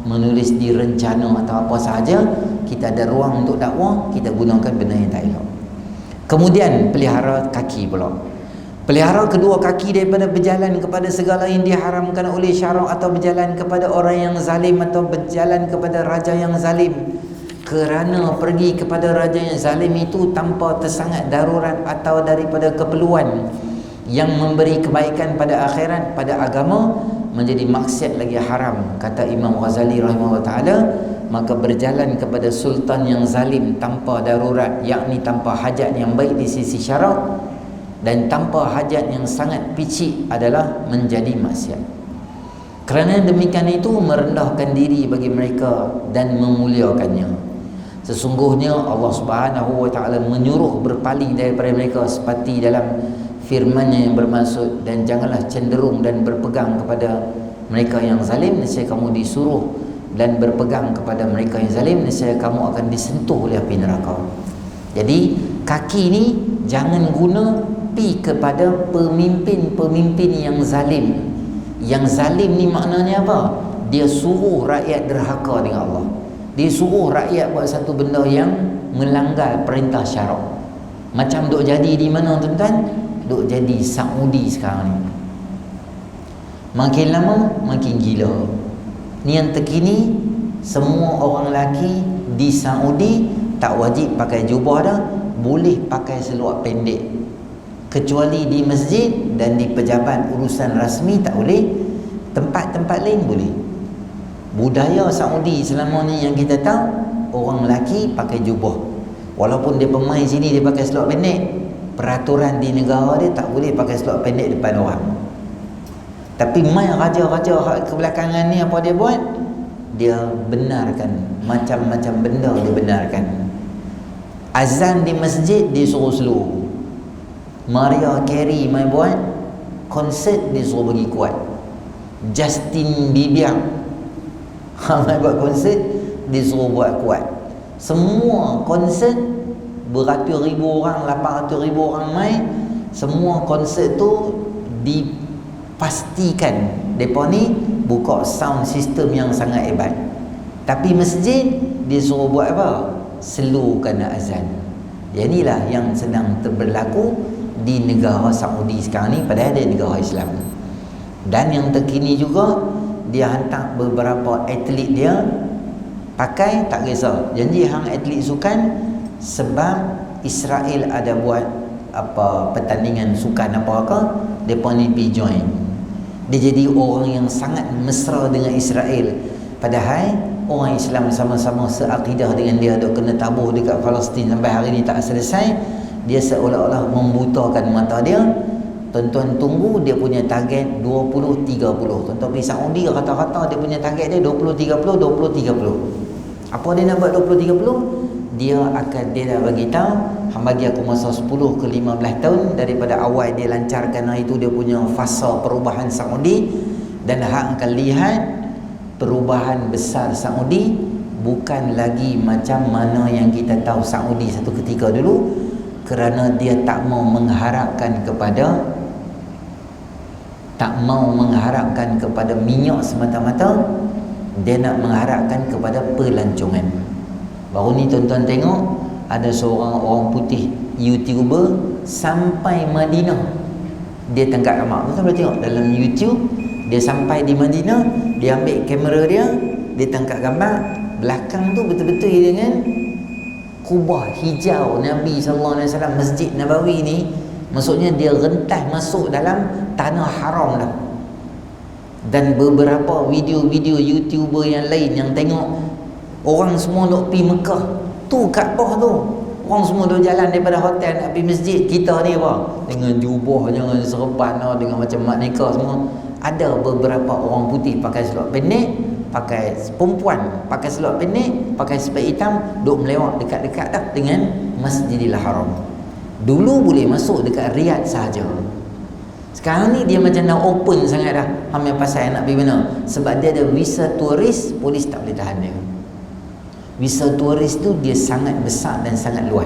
menulis di rencana atau apa sahaja. Kita ada ruang untuk dakwah, kita gunakan benda yang tak elok. Kemudian pelihara kaki pula. Pelihara kedua kaki daripada berjalan kepada segala yang diharamkan oleh syarak, atau berjalan kepada orang yang zalim, atau berjalan kepada raja yang zalim. Kerana pergi kepada raja yang zalim itu tanpa tersangat darurat atau daripada keperluan yang memberi kebaikan pada akhirat, pada agama, menjadi maksiat lagi haram. Kata Imam Ghazali rahimahullah ta'ala, maka berjalan kepada sultan yang zalim tanpa darurat, yakni tanpa hajat yang baik di sisi syarak, dan tanpa hajat yang sangat picik, adalah menjadi maksiat. Kerana demikian itu merendahkan diri bagi mereka dan memuliakannya. Sesungguhnya Allah Subhanahu wa ta'ala menyuruh berpaling daripada mereka, seperti dalam firman-Nya yang bermaksud, dan janganlah cenderung dan berpegang kepada mereka yang zalim, nescaya kamu disuruh dan berpegang kepada mereka yang zalim, nescaya kamu akan disentuh oleh api neraka. Jadi kaki ni jangan guna pi kepada pemimpin-pemimpin yang zalim. Yang zalim ni maknanya apa? Dia suruh rakyat derhaka dengan Allah. Dia suruh rakyat buat satu benda yang melanggar perintah syarak. Macam duk jadi di mana tuan-tuan? Duk jadi Saudi sekarang ni. Makin lama makin gila. Ni yang terkini, semua orang lelaki di Saudi tak wajib pakai jubah dah, boleh pakai seluar pendek, kecuali di masjid dan di pejabat urusan rasmi tak boleh. Tempat-tempat lain boleh. Budaya Saudi selama ni yang kita tahu, orang lelaki pakai jubah. Walaupun dia pemain sini dia pakai seluar pendek, peraturan di negara dia tak boleh pakai seluar pendek depan orang. Tapi mai raja-raja kebelakangan ni apa dia buat? Dia benarkan macam-macam benda, dia benarkan. Azan di masjid dia suruh slow. Mariah Carey mai buat konsert dia suruh bagi kuat. Justin Bieber mai buat konsert dia suruh buat kuat. Semua konsert beratus ribu orang, 800 ribu orang mai, semua konsert tu dipastikan depa ni buka sound system yang sangat hebat. Tapi masjid dia suruh buat apa? Slowkan azan. Inilah yang sedang berlaku di negara Saudi sekarang ni, padahal dia negara Islam. Dan yang terkini juga, dia hantar beberapa atlet dia pakai, tak kisah janji hang atlet sukan, sebab Israel ada buat apa pertandingan sukan apa-apa, depa ni pergi join. Dia jadi orang yang sangat mesra dengan Israel, padahal orang Islam sama-sama seakidah dengan dia, dok kena tabuh dekat Palestin sampai hari ni tak selesai. Dia seolah-olah membutakan mata dia. Tuan-tuan tunggu dia punya target 20-30. Tuan-tuan pergi Saudi rata-rata dia punya target dia 20-30, 20-30. Apa dia nak buat 20-30? Dia dah bagi tahu, hang bagi aku masa 10 ke 15 tahun daripada awal dia lancarkan hari itu dia punya fasa perubahan Saudi, dan hang akan lihat perubahan besar Saudi bukan lagi macam mana yang kita tahu Saudi satu ketika dulu, kerana dia tak mau mengharapkan kepada minyak semata-mata, dia nak mengharapkan kepada pelancongan. Baru ni tuan-tuan tengok ada seorang orang putih YouTuber sampai Madinah, dia tangkap gambar. Tuan-tuan boleh tengok dalam YouTube, dia sampai di Madinah, dia ambil kamera dia tangkap gambar. Belakang tu betul-betul dengan kubah hijau Nabi SAW, Masjid Nabawi ni. Maksudnya dia rentas masuk dalam tanah haram dah. Dan beberapa video-video YouTuber yang lain yang tengok orang semua nak pergi Mekah tu, Kaabah tu, orang semua duk jalan daripada hotel nak pergi masjid. Kita ni apa? Dengan jubah, dengan serban, dengan macam mak nikah semua. Ada beberapa orang putih pakai seluar pendek, pakai perempuan pakai seluar pendek, pakai sepet hitam, duk melewat dekat-dekat dah dengan Masjidil Haram. Dulu boleh masuk dekat Riyadh sahaja. Sekarang ni dia macam dah open sangat dah. Hamil pasal nak pergi mana? Sebab dia ada visa turis, polis tak boleh tahan dia. Visa turis tu dia sangat besar dan sangat luas.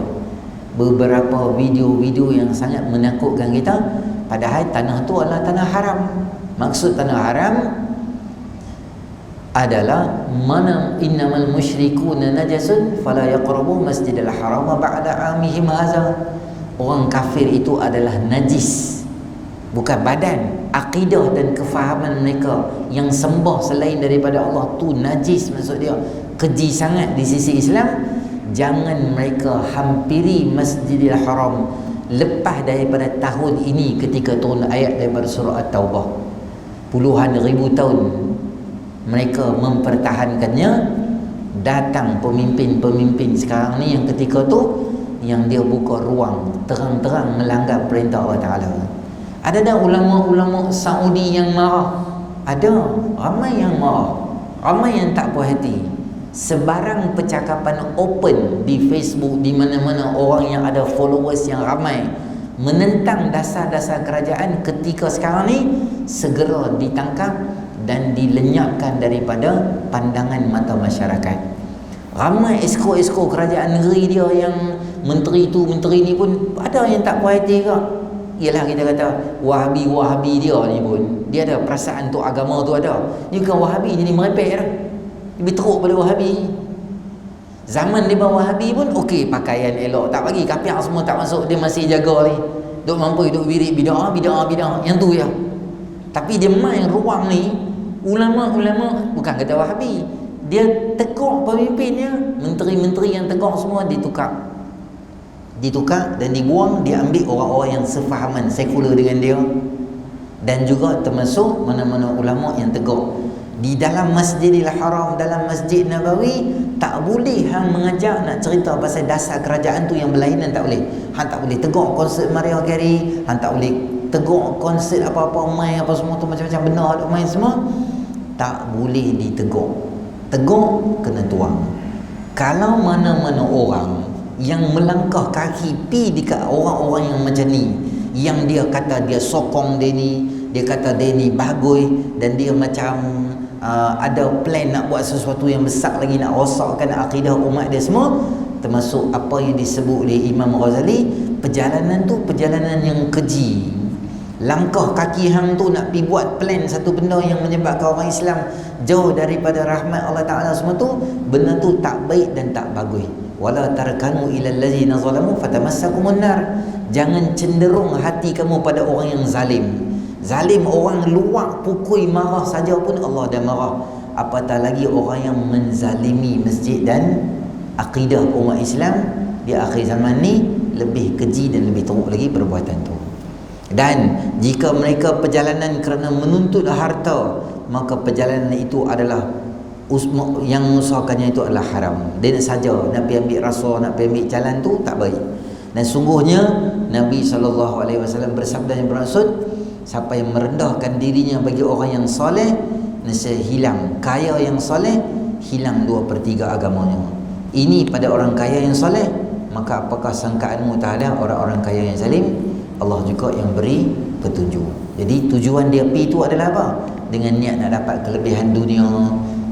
Beberapa video-video yang sangat menakutkan kita, padahal tanah tu adalah tanah haram. Maksud tanah haram adalah mana innamal musyrikuna najasun fala yaqrabu masjidal harama ba'da amihim hadza. Orang kafir itu adalah najis, bukan badan, akidah dan kefahaman mereka yang sembah selain daripada Allah tu najis. Maksud dia keji sangat di sisi Islam. Jangan mereka hampiri Masjidil Haram lepas daripada tahun ini ketika turun ayat daripada surah At-Taubah. Puluhan ribu tahun mereka mempertahankannya. Datang pemimpin-pemimpin sekarang ni yang ketika tu yang dia buka ruang terang-terang melanggar perintah Allah Ta'ala. Ada dah ulama-ulama Saudi yang marah? Ada, ramai yang marah, ramai yang tak puas hati. Sebarang percakapan open di Facebook, di mana-mana orang yang ada followers yang ramai menentang dasar-dasar kerajaan ketika sekarang ni segera ditangkap dan dilenyapkan daripada pandangan mata masyarakat. Ramai esko-esko kerajaan negeri dia yang menteri tu menteri ni pun ada yang tak puas hati ke. Ialah kita kata Wahabi dia ni pun dia ada perasaan tu agama tu ada. Dia bukan Wahabi jadi merepek dah. Lebih teruk pada Wahabi. Zaman dia bawa Wahabi pun okey, pakaian elok tak bagi, kapiak semua tak masuk, dia masih jaga ni. Duk mampu duk birik bidah yang tu ya. Tapi dia main ruang ni, ulama-ulama bukan kata Wahabi, dia tegur pemimpinnya, menteri-menteri yang tegur semua ditukar. ditukar dan dibuang, diambil orang-orang yang sefahaman, sekular dengan dia. Dan juga termasuk mana-mana ulama yang tegur di dalam Masjidil Haram, dalam Masjid Nabawi, tak boleh hang mengajar nak cerita pasal dasar kerajaan tu yang berlainan, tak boleh. Hang tak boleh tegur konsert Mariah Carey, hang tak boleh tegur konsert apa-apa main apa semua tu, macam-macam benda duk main semua, tak boleh ditegur. Tegur kena tuang. Kalau mana-mana orang yang melangkah kaki pi dekat orang-orang yang macam ni, yang dia kata dia sokong dia ni, dia kata dia ni bagus, dan dia macam ada plan nak buat sesuatu yang besar lagi, nak rosakkan akidah umat dia semua, termasuk apa yang disebut oleh Imam Ghazali, perjalanan tu perjalanan yang keji. Langkah kaki hang tu nak pi buat plan satu benda yang menyebabkan orang Islam jauh daripada rahmat Allah Ta'ala semua tu, benda tu tak baik dan tak bagus. Wala tarkanu ilal ladzina zalamu fatamassakumun nar. Jangan cenderung hati kamu pada orang yang zalim. Zalim, orang luak, pukul, marah saja pun Allah dah marah, apatah lagi orang yang menzalimi masjid dan akidah umat Islam. Di akhir zaman ni lebih keji dan lebih teruk lagi perbuatan tu. Dan jika mereka perjalanan kerana menuntut harta, maka perjalanan itu adalah yang mengusahakannya itu adalah haram. Dia nak saja nak pergi ambil rasuah, nak pergi ambil jalan tu tak baik. Dan sungguhnya Nabi SAW bersabda yang bermaksud, siapa yang merendahkan dirinya bagi orang yang soleh, nescaya hilang. Kaya yang soleh, hilang 2/3 agamanya. Ini pada orang kaya yang soleh, maka apakah sangkaanmu terhadap orang-orang kaya yang zalim? Allah juga yang beri petunjuk. Jadi tujuan dia pi tu adalah apa? Dengan niat nak dapat kelebihan dunia,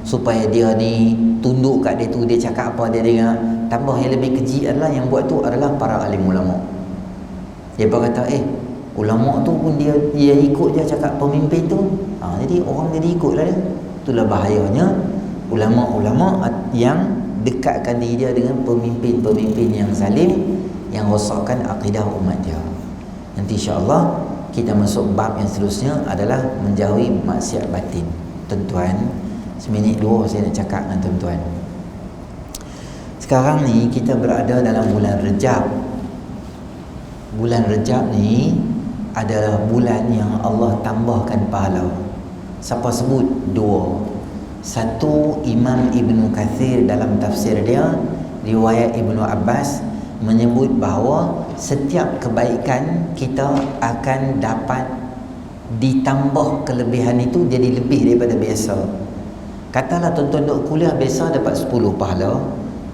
supaya dia ni tunduk kat dia tu, dia cakap apa dia dengar. Tambah yang lebih keji adalah yang buat tu adalah para alim ulama. Dia berkata, ulama tu pun dia ikut je cakap pemimpin tu. Jadi orang jadi ikutlah dia. Itulah bahayanya ulama-ulama yang dekatkan diri dia dengan pemimpin-pemimpin yang zalim, yang rosakkan akidah umat dia. Nanti insya-Allah kita masuk bab yang seterusnya adalah menjauhi maksiat batin. Tuan-tuan, seminit dua saya nak cakap dengan tuan-tuan. Sekarang ni kita berada dalam bulan Rejab. Bulan Rejab ni adalah bulan yang Allah tambahkan pahala. Siapa sebut? Dua. Satu, Imam Ibn Kathir dalam tafsir dia, riwayat Ibnu Abbas menyebut bahawa setiap kebaikan kita akan dapat ditambah kelebihan itu jadi lebih daripada biasa. Katalah tuan-tuan duduk kuliah biasa dapat 10 pahala,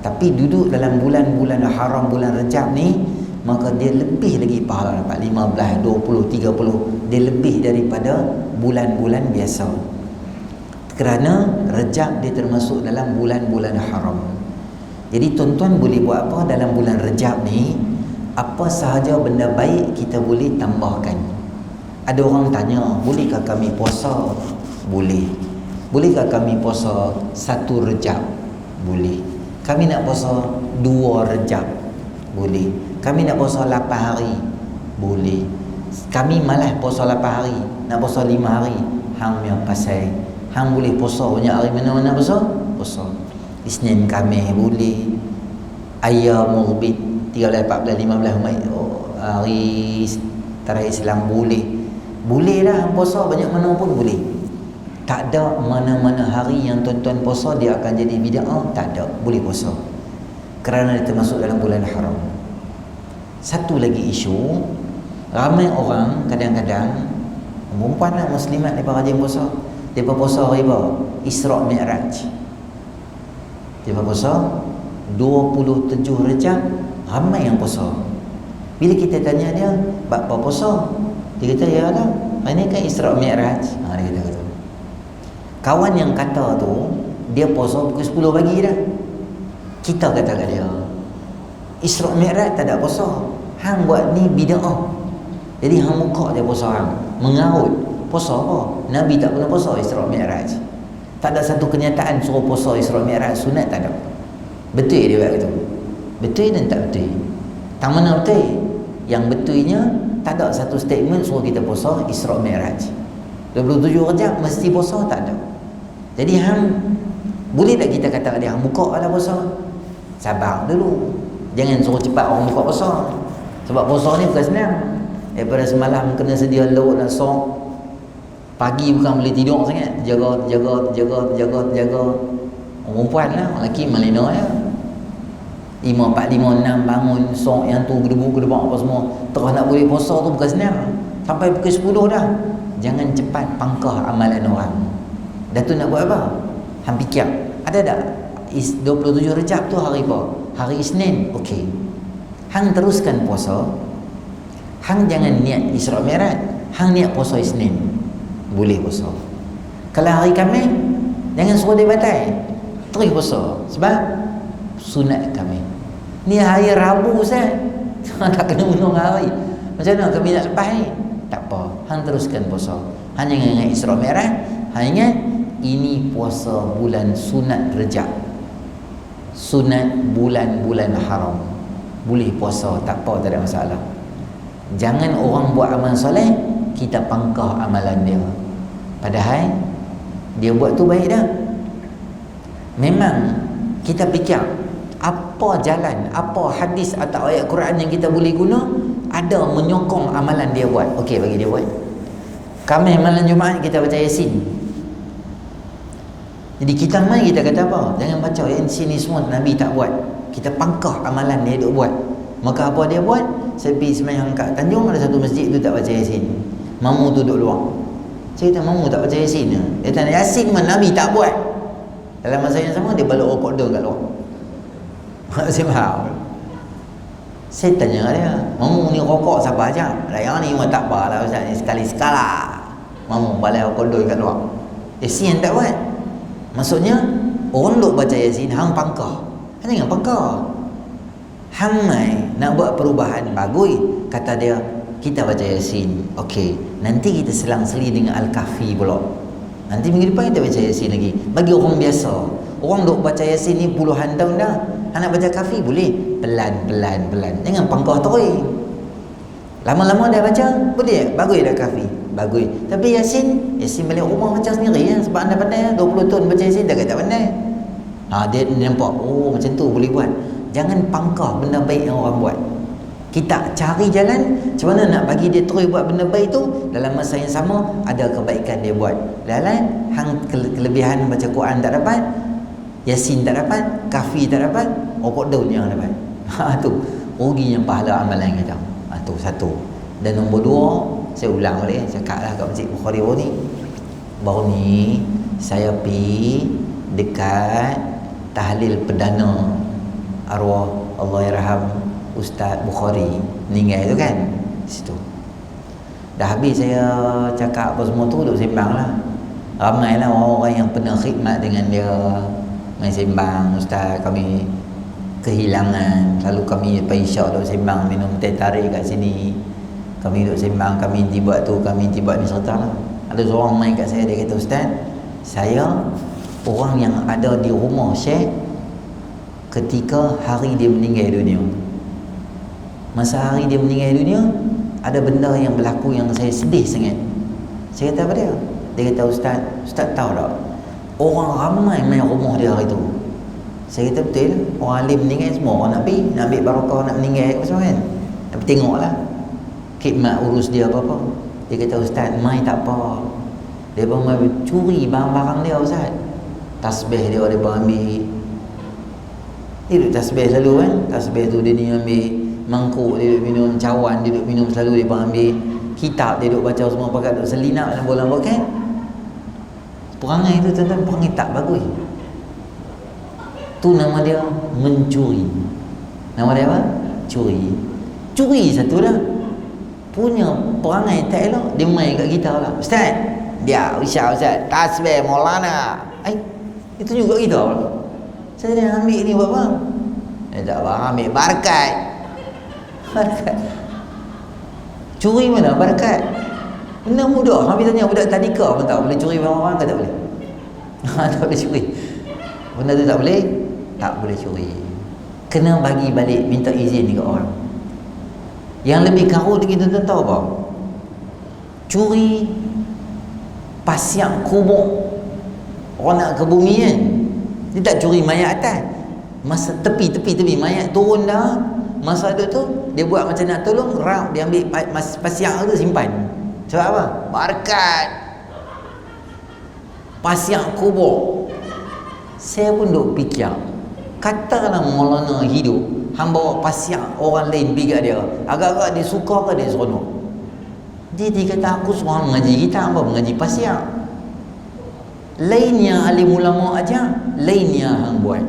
tapi duduk dalam bulan-bulan haram, bulan Rejab ni, maka dia lebih lagi pahala, dapat 15, 20, 30. Dia lebih daripada bulan-bulan biasa. Kerana Rejab dia termasuk dalam bulan-bulan haram. Jadi tuan-tuan boleh buat apa dalam bulan Rejab ni? Apa sahaja benda baik kita boleh tambahkan. Ada orang tanya, bolehkah kami puasa? Boleh. Bolehkah kami puasa 1 Rejab? Boleh. Kami nak puasa 2 Rejab? Boleh. Kami nak puasa 8 hari? Boleh. Kami malas puasa 8 hari, nak puasa 5 hari. Hang yang pasal hang boleh puasa banyak hari, mana-mana puasa? Puasa Isnin, Khamis boleh. Ayyamul bid 13, 14, 15 hari terakhir Islam boleh. Boleh lah puasa banyak mana pun boleh. Tak ada mana-mana hari yang tuan-tuan puasa dia akan jadi bid'ah, tak ada. Boleh puasa kerana dia termasuk dalam bulan haram. Satu lagi isu, ramai orang kadang-kadang perempuan lah, muslimat mereka rajin puasa. Mereka puasa hari apa? Isra' Mi'raj. Mereka puasa 27 Rejab. Ramai yang puasa. Bila kita tanya dia, apa puasa? Dia kata, ya lah, ini kan Isra' Mi'raj. Dia kata gitu. Kawan yang kata tu, dia puasa pukul 10 pagi dah. Kita kata kat dia, Isra' Mi'raj tak ada puasa. Hang buat ni bid'ah. Jadi hang muka dia puasa hang. Mengarut. Puasa apa? Nabi tak pernah puasa Isra' Mi'raj. Tak ada satu kenyataan suruh puasa Isra' Mi'raj sunat, tak ada. Betul dia buat gitu. Betul dan tak betul. Tak mana betul? Yang betulnya tak ada satu statement suruh kita puasa Isra' Mi'raj. 27 Rejab mesti puasa, tak ada. Jadi hang boleh tak kita kata dia hang buka ada puasa? Sabar dulu. Jangan suruh cepat orang buka puasa. Sebab puasa ni bukan senang. Daripada semalam kena sedia lauk dan sok. Pagi bukan boleh tidur sangat. Terjaga. Orang perempuan lah, orang lelaki malina ya. 5, 4, 5, 6 bangun sok yang tu gedebuk apa semua. Terus nak boleh puasa tu bukan senang. Sampai pukul 10 dah. Jangan cepat pangkah amalan orang. Dah tu nak buat apa? Hang fikir. Ada tak? 27 Rejab tu hari apa? Hari Isnin. Okey. Hang teruskan puasa. Hang jangan niat Isra Mi'raj. Hang niat puasa Isnin. Boleh puasa. Kalau hari Khamis, jangan suruh dia batal. Terus puasa. Sebab sunat Khamis. Ni hari Rabu Ustaz. Tak kena untung hari. Macam mana kami nak lepas ni? Tak apa. Hang teruskan puasa. Hang jangan ingat Isra Mi'raj. Hang ingat ini puasa bulan sunat Rejab. Sunat bulan-bulan haram. Boleh puasa, tak apa, tak ada masalah. Jangan orang buat amal soleh, kita pangkah amalan dia. Padahal dia buat tu baik dah. Memang kita fikir apa jalan, apa hadis atau ayat Quran yang kita boleh guna, ada menyokong amalan dia buat. Okey, bagi dia buat. Kami malam Jumaat kita baca Yasin. Jadi kita mai kita kata apa? Jangan baca Yasin ni semua Nabi tak buat. Kita pangkah amalan dia duk buat. Maka apa dia buat? Saya pergi sembahyang kat Tanjung, ada satu masjid tu tak baca Yasin. Mamu tu duduk luar. Saya kata, mamu tak baca Yasin ke? Dia tanya, Yasin mana Nabi tak buat. Dalam masa yang sama dia balok rokok dia kat luar. Saya faham. Saya tanya dia, mamu ni rokok siapa aja? Yang ni memang tak apa lah Ustaz, ni sekali-sekala. Mamu balai rokok dia kat luar. Yasin tak buat. Maksudnya orang duk baca Yasin, hang pangkah. Hang jangan pangkah. Hang mai nak buat perubahan bagus. Kata dia, kita baca Yasin. Okey, nanti kita selang-seli dengan Al-Kahfi pula. Nanti minggu depan kita baca Yasin lagi. Bagi orang biasa, orang duk baca Yasin ni puluhan tahun dah. Hang nak baca Kahfi boleh pelan-pelan. Jangan pangkah terus. Lama-lama dah baca, boleh. Bagus dah Kahfi. Bagus. Tapi Yasin balik rumah macam sendiri ya. Sebab anda pandai 20 tahun baca Yasin dah kata pandai. Dia nampak, oh macam tu boleh buat. Jangan pangkah benda baik yang orang buat. Kita cari jalan macam mana nak bagi dia terus buat benda baik tu. Dalam masa yang sama ada kebaikan dia buat. Lain hang kelebihan baca Quran tak dapat, Yasin tak dapat, Kahfi tak dapat, rokok daun yang dapat. Tu ruginya pahala amalan kita. Tu satu. Dan nombor 2, saya ulang balik, cakap lah kat Masjid Bukhari baru ni saya pergi dekat tahlil perdana arwah Allahyarham Ustaz Bukhari meninggal tu kan, situ. Dah habis saya cakap apa semua tu, duk sembang lah. Ramailah orang-orang yang pernah khidmat dengan dia, main sembang, Ustaz kami kehilangan, lalu kami lepas isyak duk sembang, minum teh tarik kat sini, kami duk sembang, kami buat tu, kami buat ni, serta lah. Ada seorang main kat saya, dia kata, Ustaz, saya orang yang ada di rumah Syekh ketika hari dia meninggal dunia. Masa hari dia meninggal dunia, ada benda yang berlaku yang saya sedih sangat. Saya kata apa dia? Dia kata, Ustaz tahu tak, orang ramai main rumah dia hari tu. Saya kata betul, orang alim meninggal semua orang nak pergi, nak ambil barakah, nak meninggal apa semua kan. Tapi tengoklah khidmat urus dia apa-apa. Dia kata, Ustaz mai tak apa, dia pun mai curi barang-barang dia Ustaz. Tasbih dia ambil. Dia duduk tasbih selalu kan. Tasbih tu dia ni ambil, mangkuk dia duduk minum, cawan dia duduk minum selalu, dia pun ambil. Kitab dia duduk baca semua, pakai duduk selinap dan bola kan. Perangai tu tuan-tuan, perangai tak bagus. Tu nama dia mencuri. Nama dia apa? Curi satu lah. Punya perangai tak elok, dia main kat kita lah. Ustaz, dia Ustaz tasbih Maulana. Itu juga kita lah. Saya dah ambil ni buat apa? Dia tak faham, ambil barakat. Curi mana barakat? Benda mudah. Habis tanya budak tadika pun tak boleh curi barang orang, tak boleh. Tak boleh curi. Benda tu tak boleh curi. Kena bagi balik, minta izin dekat orang. Yang lebih karut lagi tuan-tuan tahu apa? Curi pasiak kubur. Orang nak ke bumi kan, dia tak curi mayat atas, Masa tepi mayat turun dah. Masa tu dia buat macam nak tolong, rap dia ambil pasiak tu simpan. Sebab apa? Barakat. Pasiak kubur. Saya pun duk fikir, katakanlah Maulana hidup, hang bawa pasiak orang lain pergi kat dia, agak-agak dia suka ke dia seronok? Dia kata aku suruh mengaji kita, apa mengaji pasiak. Lainnya alim ulama aja, lainnya hang buat.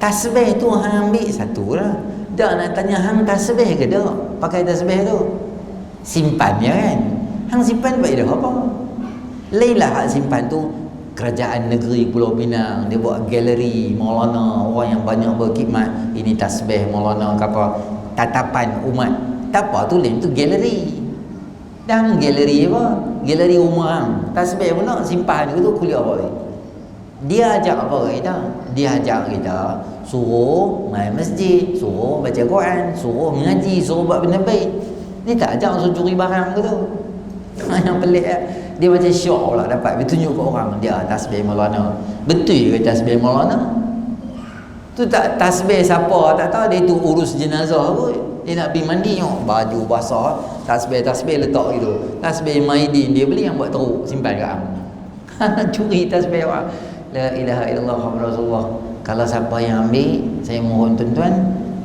Tasbih tu hang ambil satu lah. Dah nak tanya hang tasbih ke tak? Pakai tasbih tu simpan ya kan? Hang simpan buat dia apa? Lainlah hak simpan tu. Kerajaan negeri Pulau Pinang dia buat galeri Maulana, orang yang banyak berkhidmat, ini tasbih Maulana ke apa, tatapan umat. Tak apa tu lain tu galeri. Dan galeri apa? Galeri rumah hang. Tasbih pun nak simpan tu kuliah apa ni? Dia ajak apa kita? Dia ajak kita suruh main masjid, suruh baca Quran, suruh mengaji, suruh buat benda baik. Dia tak ajak suruh curi barang ke tu. Yang pelik lah. Dia macam syok pula dapat. Dia tunjuk ke orang, dia tasbih Maulana. Betul ke tasbih Maulana? Tu tak tasbih siapa tak tahu, dia tu urus jenazah kot. Dia nak pergi mandi, baju basah, tasbih letak gitu. Tasbih Maidin dia beli, yang buat teruk simpan kat hang. Curi tasbih orang. La ilaha illallah Muhammadur Rasulullah. Kalau siapa yang ambil, saya mohon tuan-tuan,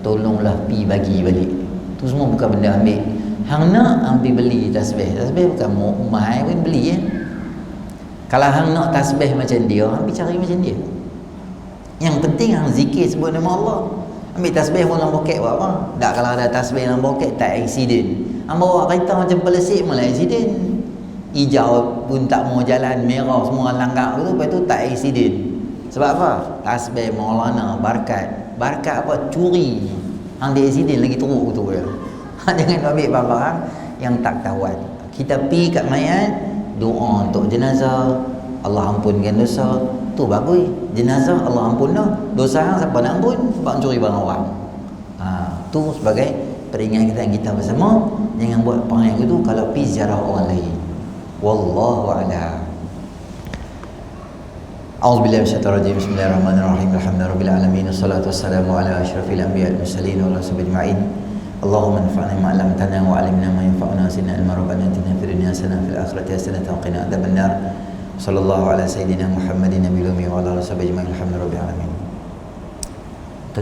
tolonglah pi bagi balik. Tu semua bukan benda ambil. Hang nak ambil beli tasbih. Tasbih bukan mahal pun beli ya. Kalau hang nak tasbih macam dia, ambil cari macam dia. Yang penting hang zikir sebut nama Allah. Ambil tasbih pun dalam poket buat apa? Tak, kalau ada tasbih dalam poket tak accident. Hang bawa kereta macam pelesik malah accident. Hijau pun tak mau jalan, merah semua langgar tu, lepas tu tak accident. Sebab apa? Tasbih Maulana barakat. Barakat apa? Curi. Hang dia accident lagi teruk tu ya. Jangan ambil barang yang tak kawan. Kita pergi kat mayat, doa untuk jenazah, Allah ampunkan dosa. Tu bagus. Jenazah Allah ampun dah. Dosa hang siapa nak ampun? Sebab curi barang orang. Tu sebagai peringatan kita bersama, jangan buat perangai itu kalau pergi ziarah orang lain. Wallahu a'lam. A'udzubillahi minasyaitonir rajim. Bismillahirrahmanirrahim. Alhamdulillahirabbil alamin. Wassalatu wassalamu ala asyrafil anbiya'i wal mursalin wa ala sahbihi ajma'in. Allahumma anfa'na ma 'allamtana wa 'allimna ma yanfa'una, zidna ilma, rabbana atina fid dunya hasanah wa fil akhirati hasanah wa qina adzabannar. Sallallahu ala sayyidina Muhammadin nabiyil ummi wa ala alihi wa sahbihi ajma'in. Alhamdulillahirabbil alamin.